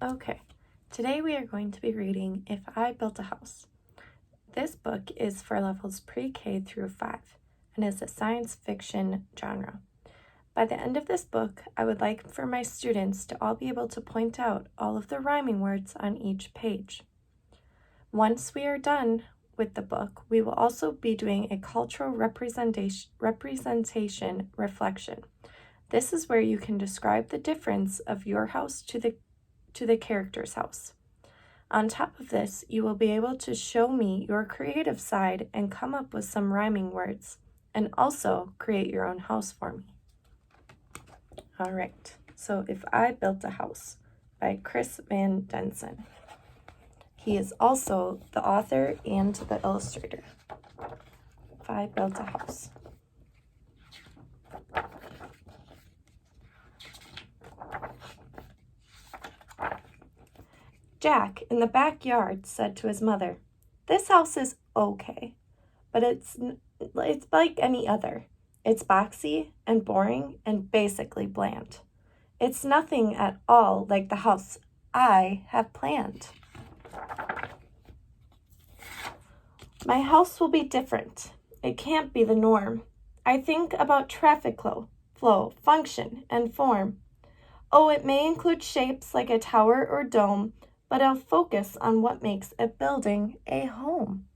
Okay, today we are going to be reading If I Built a House. This book is for levels pre-K through 5 and is a science fiction genre. By the end of this book, I would like for my students to all be able to point out all of the rhyming words on each page. Once we are done with the book, we will also be doing a cultural representation reflection. This is where you can describe the difference of your house to the character's house. On top of this, you will be able to show me your creative side and come up with some rhyming words, and also create your own house for me. All right, so If I Built a House by Chris Van Densen. He is also the author and the illustrator. If I Built a House. Jack, in the backyard, said to his mother, "This house is okay, but it's like any other. It's boxy and boring and basically bland. It's nothing at all like the house I have planned. My house will be different. It can't be the norm. I think about traffic flow, function, and form. Oh, it may include shapes like a tower or dome, but I'll focus on what makes a building a home.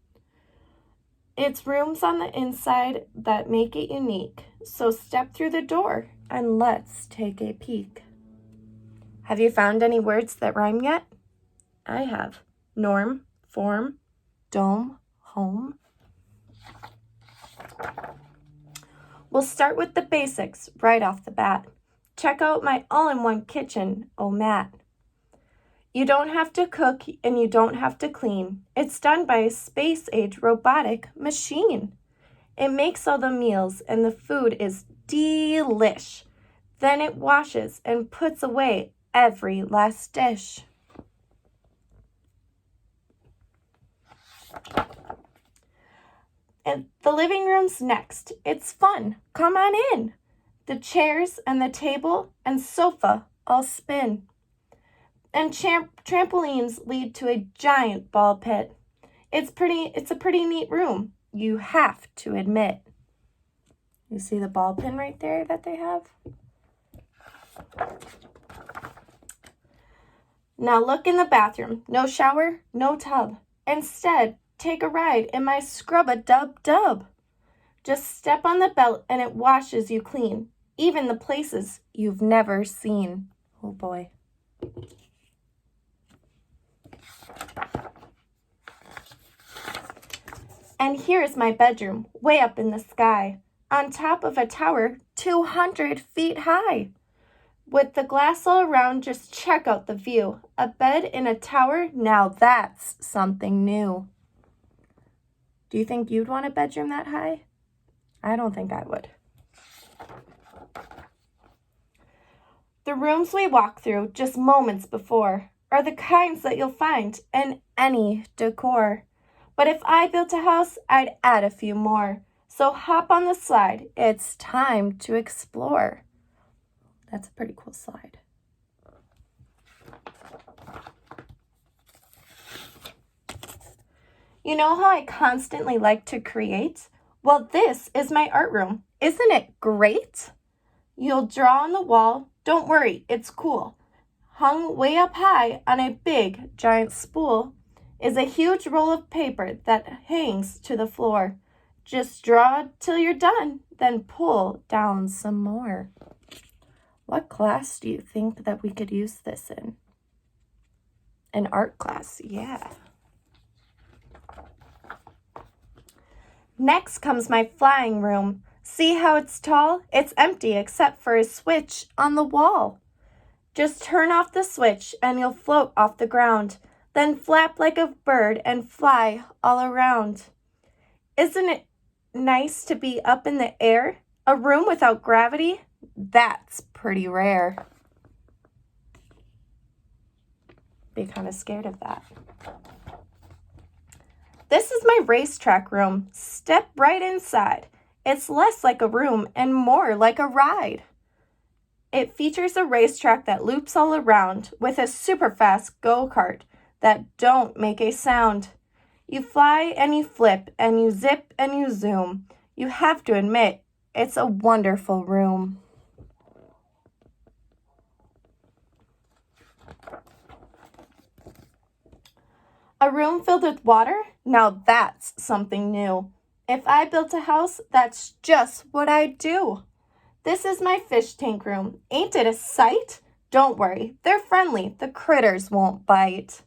It's rooms on the inside that make it unique, so step through the door and let's take a peek." Have you found any words that rhyme yet? I have. Norm, form, dome, home. We'll start with the basics right off the bat. Check out my all-in-one kitchen, oh Matt. You don't have to cook and you don't have to clean. It's done by a space-age robotic machine. It makes all the meals and the food is delish. Then it washes and puts away every last dish. And the living room's next. It's fun. Come on in. The chairs and the table and sofa all spin. And trampolines lead to a giant ball pit. It's a pretty neat room, you have to admit. You see the ball pin right there that they have? Now look in the bathroom. No shower, no tub. Instead, take a ride in my scrub-a-dub-dub. Just step on the belt and it washes you clean, even the places you've never seen. Oh boy. And here's my bedroom, way up in the sky, on top of a tower 200 feet high. With the glass all around, just check out the view. A bed in a tower, now that's something new. Do you think you'd want a bedroom that high? I don't think I would. The rooms we walk through just moments before are the kinds that you'll find in any decor. But if I built a house, I'd add a few more. So hop on the slide. It's time to explore. That's a pretty cool slide. You know how I constantly like to create? Well, this is my art room. Isn't it great? You'll draw on the wall. Don't worry, it's cool. Hung way up high on a big, giant spool is a huge roll of paper that hangs to the floor. Just draw till you're done, then pull down some more. What class do you think that we could use this in? An art class, yeah. Next comes my flying room. See how it's tall? It's empty except for a switch on the wall. Just turn off the switch and you'll float off the ground. Then flap like a bird and fly all around. Isn't it nice to be up in the air? A room without gravity? That's pretty rare. Be kind of scared of that. This is my racetrack room. Step right inside. It's less like a room and more like a ride. It features a racetrack that loops all around with a super fast go-kart that don't make a sound. You fly and you flip and you zip and you zoom. You have to admit, it's a wonderful room. A room filled with water? Now that's something new. If I built a house, that's just what I'd do. This is my fish tank room. Ain't it a sight? Don't worry, they're friendly. The critters won't bite.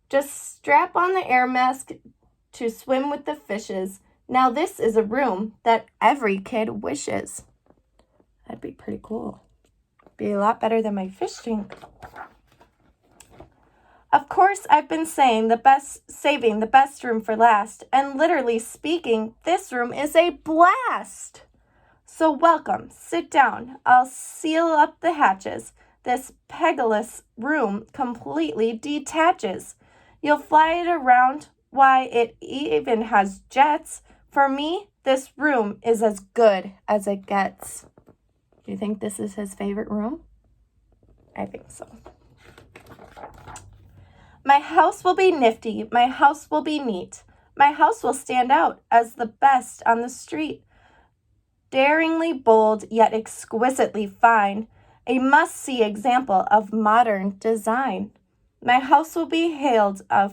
Just strap on the air mask to swim with the fishes. Now this is a room that every kid wishes. That'd be pretty cool. Be a lot better than my fish tank. Of course, I've been saving the best room for last, and literally speaking, this room is a blast. So welcome, sit down. I'll seal up the hatches. This pegaless room completely detaches. You'll fly it around. Why, it even has jets. For me, this room is as good as it gets. Do you think this is his favorite room? I think so. My house will be nifty. My house will be neat. My house will stand out as the best on the street. Daringly bold, yet exquisitely fine. A must-see example of modern design. My house will be hailed as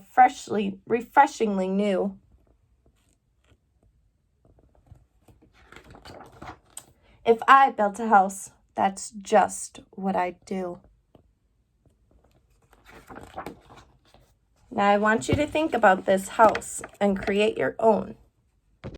refreshingly new. If I built a house, that's just what I'd do. Now I want you to think about this house and create your own.